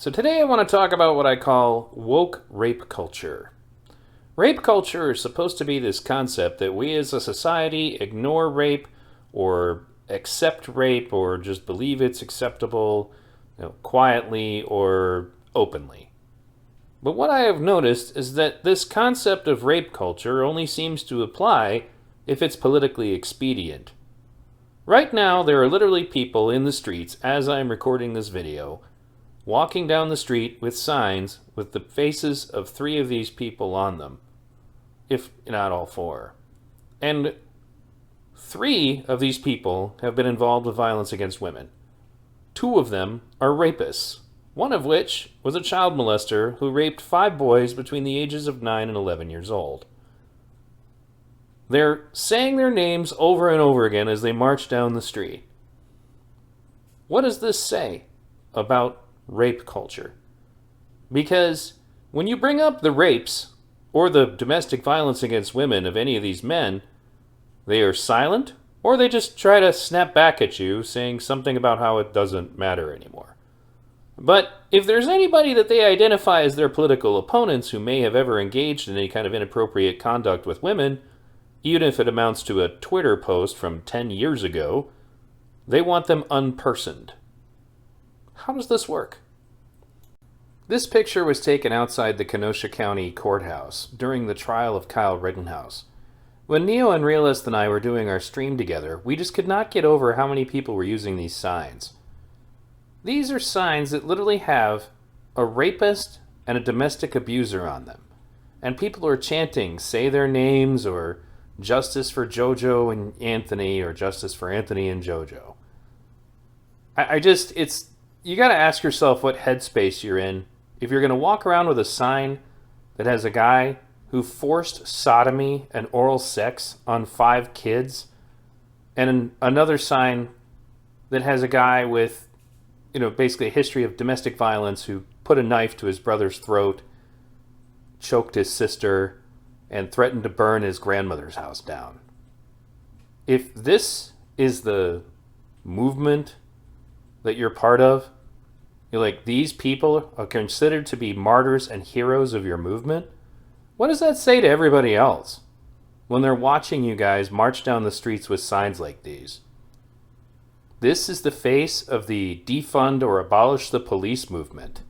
So today I want to talk about what I call woke rape culture. Rape culture is supposed to be this concept that we as a society ignore rape or accept rape or just believe it's acceptable, quietly or openly. But what I have noticed is that this concept of rape culture only seems to apply if it's politically expedient. Right now, there are literally people in the streets as I am recording this video walking down the street with signs with the faces of 3 of these people on them, if not all 4. And 3 of these people have been involved with violence against women. 2 of them are rapists, one of which was a child molester who raped 5 boys between the ages of 9 and 11 years old. They're saying their names over and over again as they march down the street. What does this say about rape culture? Because when you bring up the rapes or the domestic violence against women of any of these men, they are silent or they just try to snap back at you saying something about how it doesn't matter anymore. But if there's anybody that they identify as their political opponents who may have ever engaged in any kind of inappropriate conduct with women, even if it amounts to a Twitter post from 10 years ago, they want them unpersoned. How does this work? This picture was taken outside the Kenosha County Courthouse during the trial of Kyle Rittenhouse. When Neo and Realist and I were doing our stream together, we just could not get over how many people were using these signs. These are signs that literally have a rapist and a domestic abuser on them. And people are chanting, say their names, or justice for JoJo and Anthony, or justice for Anthony and JoJo. You gotta ask yourself what headspace you're in if you're gonna walk around with a sign that has a guy who forced sodomy and oral sex on 5 kids, and another sign that has a guy with, basically a history of domestic violence who put a knife to his brother's throat, choked his sister, and threatened to burn his grandmother's house down. If this is the movement that you're part of, you're like, these people are considered to be martyrs and heroes of your movement, what does that say to everybody else when they're watching you guys march down the streets with signs like these? This is the face of the defund or abolish the police movement.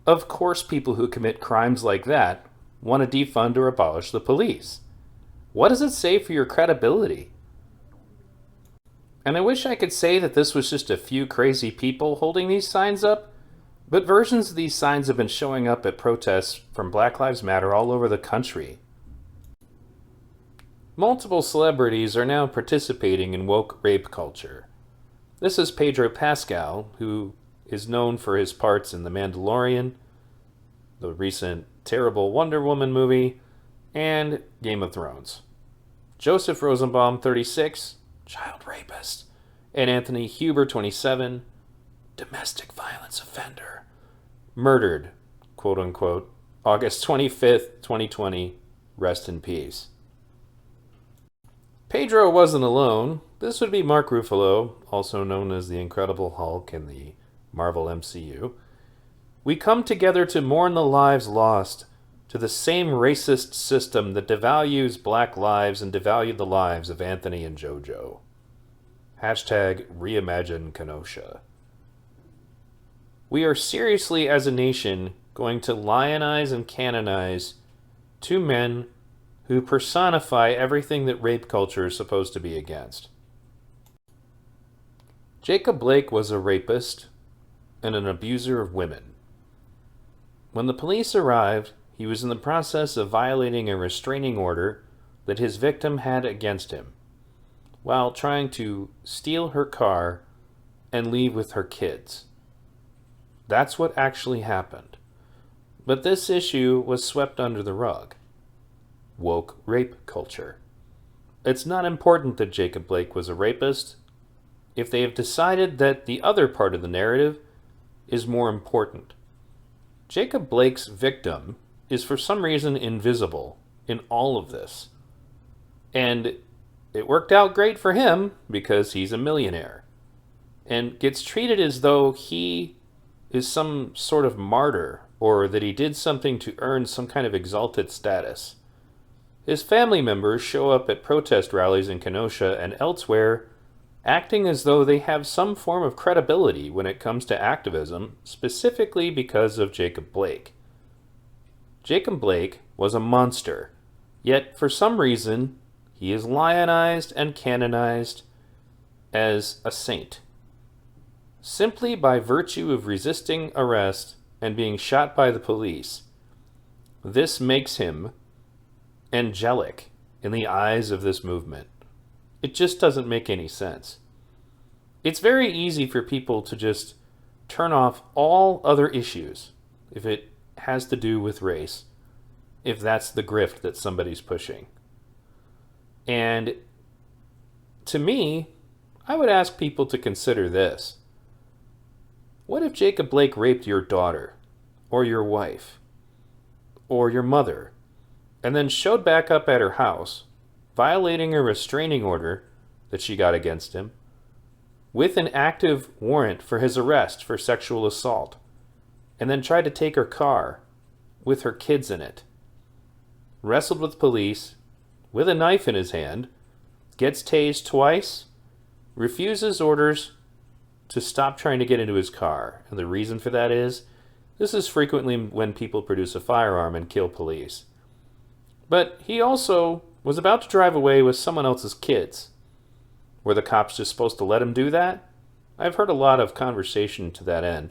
Of course, people who commit crimes like that want to defund or abolish the police. What does it say for your credibility? And I wish I could say that this was just a few crazy people holding these signs up, but versions of these signs have been showing up at protests from Black Lives Matter all over the country. Multiple celebrities are now participating in woke rape culture. This is Pedro Pascal, who is known for his parts in The Mandalorian, the recent terrible Wonder Woman movie, and Game of Thrones. Joseph Rosenbaum, 36, child rapist, and Anthony Huber, 27, domestic violence offender, murdered, quote unquote, August 25th, 2020, rest in peace. Pedro wasn't alone. This would be Mark Ruffalo, also known as the Incredible Hulk in the Marvel MCU. We come together to mourn the lives lost to the same racist system that devalues black lives and devalued the lives of Anthony and JoJo. Hashtag reimagine Kenosha. We are seriously, as a nation, going to lionize and canonize 2 men who personify everything that rape culture is supposed to be against. Jacob Blake was a rapist and an abuser of women. When the police arrived, he was in the process of violating a restraining order that his victim had against him, while trying to steal her car and leave with her kids. That's what actually happened. But this issue was swept under the rug. Woke rape culture. It's not important that Jacob Blake was a rapist if they have decided that the other part of the narrative is more important. Jacob Blake's victim is for some reason invisible in all of this. And it worked out great for him because he's a millionaire and gets treated as though he is some sort of martyr or that he did something to earn some kind of exalted status. His family members show up at protest rallies in Kenosha and elsewhere acting as though they have some form of credibility when it comes to activism, specifically because of Jacob Blake. Jacob Blake was a monster, yet for some reason he is lionized and canonized as a saint, simply by virtue of resisting arrest and being shot by the police. This makes him angelic in the eyes of this movement. It just doesn't make any sense. It's very easy for people to just turn off all other issues if it has to do with race, if that's the grift that somebody's pushing. And to me, I would ask people to consider this. What if Jacob Blake raped your daughter, or your wife, or your mother, and then showed back up at her house, violating a restraining order that she got against him, with an active warrant for his arrest for sexual assault, and then tried to take her car with her kids in it, wrestled with police, with a knife in his hand, gets tased twice, refuses orders to stop trying to get into his car. And the reason for that is, this is frequently when people produce a firearm and kill police. But he also was about to drive away with someone else's kids. Were the cops just supposed to let him do that? I've heard a lot of conversation to that end,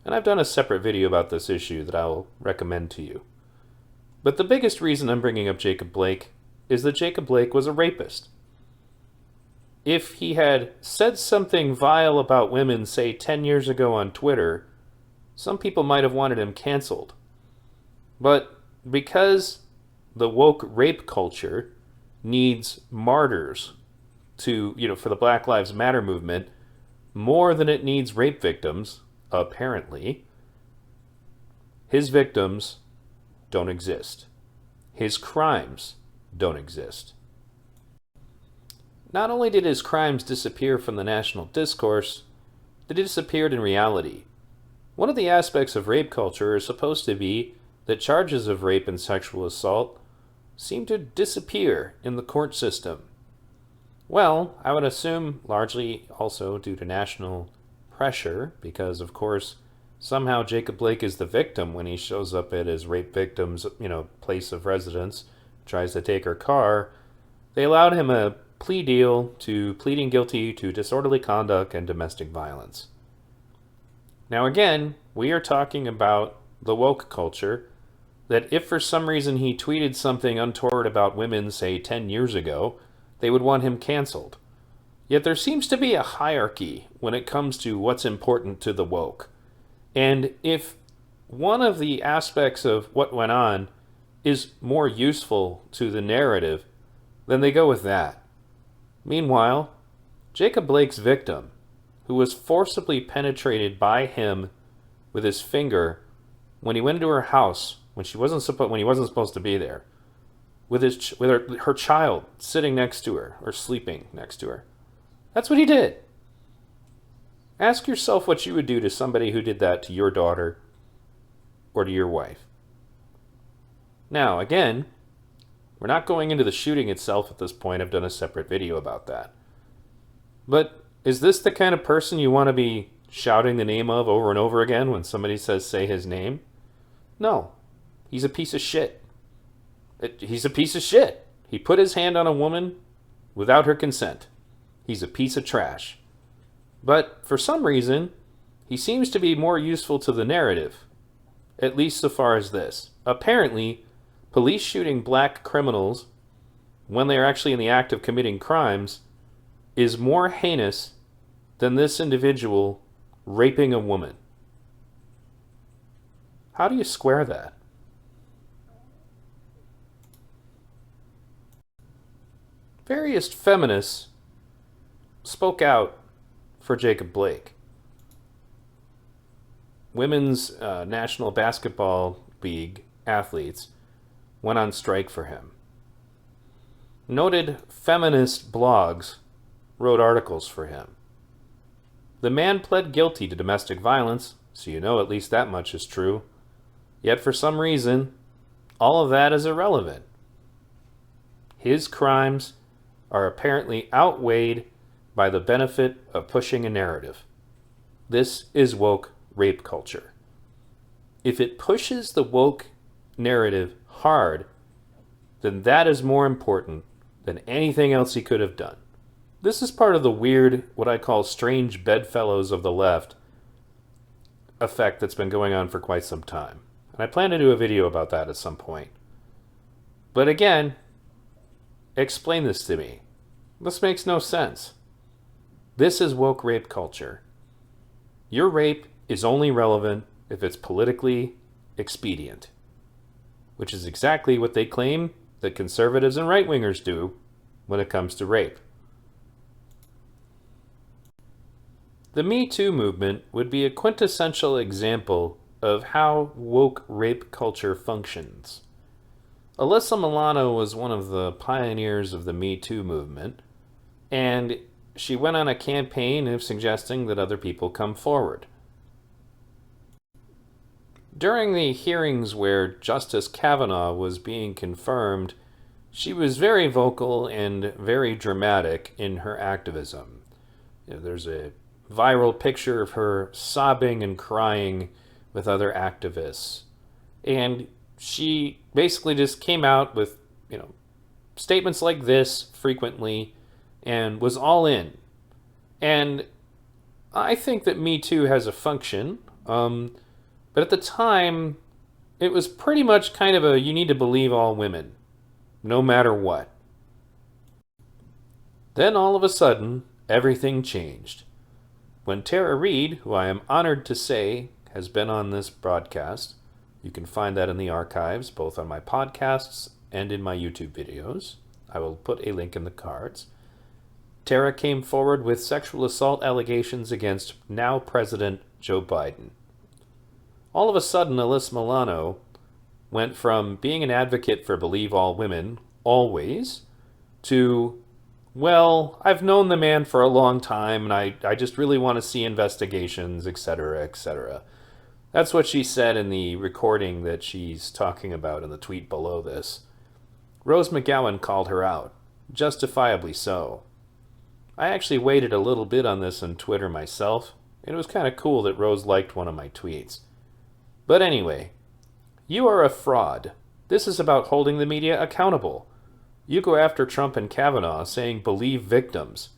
and I've done a separate video about this issue that I'll recommend to you. But the biggest reason I'm bringing up Jacob Blake is that Jacob Blake was a rapist. If he had said something vile about women, say 10 years ago on Twitter, some people might have wanted him canceled. But because the woke rape culture needs martyrs for the Black Lives Matter movement, more than it needs rape victims, apparently, his victims don't exist. His crimes don't exist. Not only did his crimes disappear from the national discourse, they disappeared in reality. One of the aspects of rape culture is supposed to be that charges of rape and sexual assault seem to disappear in the court system. Well, I would assume largely also due to national pressure, because of course somehow Jacob Blake is the victim when he shows up at his rape victim's, place of residence, tries to take her car. They allowed him a plea deal to pleading guilty to disorderly conduct and domestic violence. Now again, we are talking about the woke culture, that if for some reason he tweeted something untoward about women, say 10 years ago, they would want him canceled. Yet there seems to be a hierarchy when it comes to what's important to the woke. And if one of the aspects of what went on is more useful to the narrative, then they go with that. Meanwhile, Jacob Blake's victim, who was forcibly penetrated by him with his finger when he went into her house when he wasn't supposed to be there, with her child sitting next to her or sleeping next to her. That's what he did. Ask yourself what you would do to somebody who did that to your daughter or to your wife. Now, again, we're not going into the shooting itself at this point. I've done a separate video about that. But is this the kind of person you want to be shouting the name of over and over again when somebody says, say his name? No. He's a piece of shit. He's a piece of shit. He put his hand on a woman without her consent. He's a piece of trash. But for some reason, he seems to be more useful to the narrative, at least so far as this. Apparently, police shooting black criminals when they are actually in the act of committing crimes is more heinous than this individual raping a woman. How do you square that? Various feminists spoke out for Jacob Blake. Women's National Basketball League athletes went on strike for him. Noted feminist blogs wrote articles for him. The man pled guilty to domestic violence, so you know at least that much is true. Yet for some reason, all of that is irrelevant. His crimes are apparently outweighed by the benefit of pushing a narrative. This is woke rape culture. If it pushes the woke narrative hard, then that is more important than anything else he could have done. This is part of the weird, what I call strange bedfellows of the left effect that's been going on for quite some time. And I plan to do a video about that at some point. But again, explain this to me. This makes no sense. This is woke rape culture. Your rape is only relevant if it's politically expedient, which is exactly what they claim that conservatives and right-wingers do when it comes to rape. The MeToo movement would be a quintessential example of how woke rape culture functions. Alyssa Milano was one of the pioneers of the MeToo movement, and she went on a campaign of suggesting that other people come forward. During the hearings where Justice Kavanaugh was being confirmed, she was very vocal and very dramatic in her activism. There's a viral picture of her sobbing and crying with other activists. And she basically just came out with, statements like this frequently and was all in. And I think that Me Too has a function, but at the time, it was pretty much kind of a you need to believe all women, no matter what. Then all of a sudden, everything changed. When Tara Reade, who I am honored to say has been on this broadcast, you can find that in the archives, both on my podcasts and in my YouTube videos. I will put a link in the cards. Tara came forward with sexual assault allegations against now President Joe Biden. All of a sudden, Alyssa Milano went from being an advocate for believe all women, always, to, well, I've known the man for a long time, and I just really want to see investigations, etc., etc. That's what she said in the recording that she's talking about in the tweet below this. Rose McGowan called her out, justifiably so. I actually waited a little bit on this on Twitter myself, and it was kind of cool that Rose liked one of my tweets. But anyway, you are a fraud. This is about holding the media accountable. You go after Trump and Kavanaugh saying believe victims.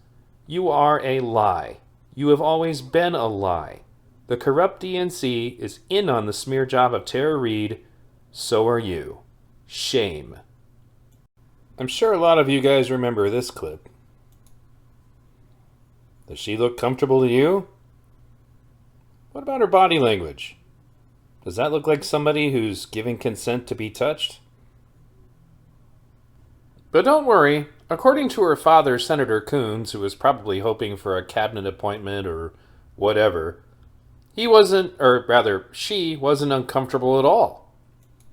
You are a lie. You have always been a lie. The corrupt DNC is in on the smear job of Tara Reade. So are you. Shame. I'm sure a lot of you guys remember this clip. Does she look comfortable to you? What about her body language? Does that look like somebody who's giving consent to be touched? But don't worry, according to her father, Senator Coons, who was probably hoping for a cabinet appointment or whatever, she wasn't uncomfortable at all.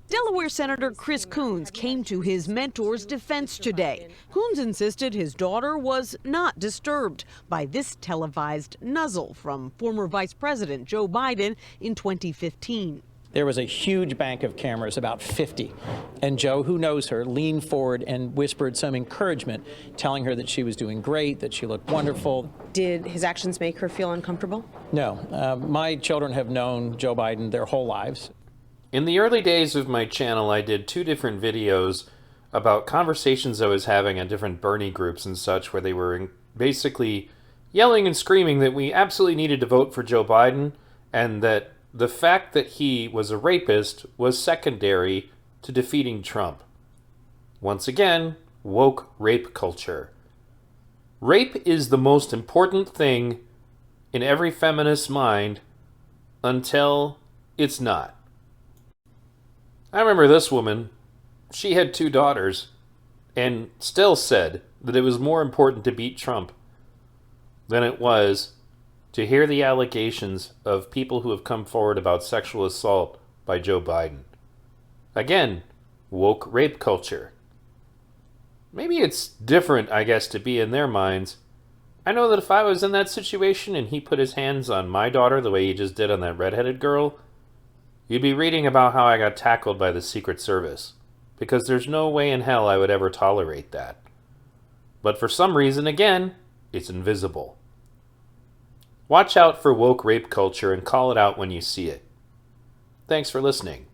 Delaware Senator Chris Coons came to his mentor's defense today. Coons insisted his daughter was not disturbed by this televised nuzzle from former Vice President Joe Biden in 2015. There was a huge bank of cameras, about 50. And Joe, who knows her, leaned forward and whispered some encouragement, telling her that she was doing great, that she looked wonderful. Did his actions make her feel uncomfortable? No. My children have known Joe Biden their whole lives. In the early days of my channel, I did 2 different videos about conversations I was having on different Bernie groups and such, where they were basically yelling and screaming that we absolutely needed to vote for Joe Biden, and that the fact that he was a rapist was secondary to defeating Trump. Once again, woke rape culture. Rape is the most important thing in every feminist's mind until it's not. I remember this woman, she had 2 daughters, and still said that it was more important to beat Trump than it was to hear the allegations of people who have come forward about sexual assault by Joe Biden. Again, woke rape culture. Maybe it's different, I guess, to be in their minds, I know that if I was in that situation and he put his hands on my daughter the way he just did on that redheaded girl, you'd be reading about how I got tackled by the Secret Service, because there's no way in hell I would ever tolerate that. But for some reason, again, it's invisible. Watch out for woke rape culture and call it out when you see it. Thanks for listening.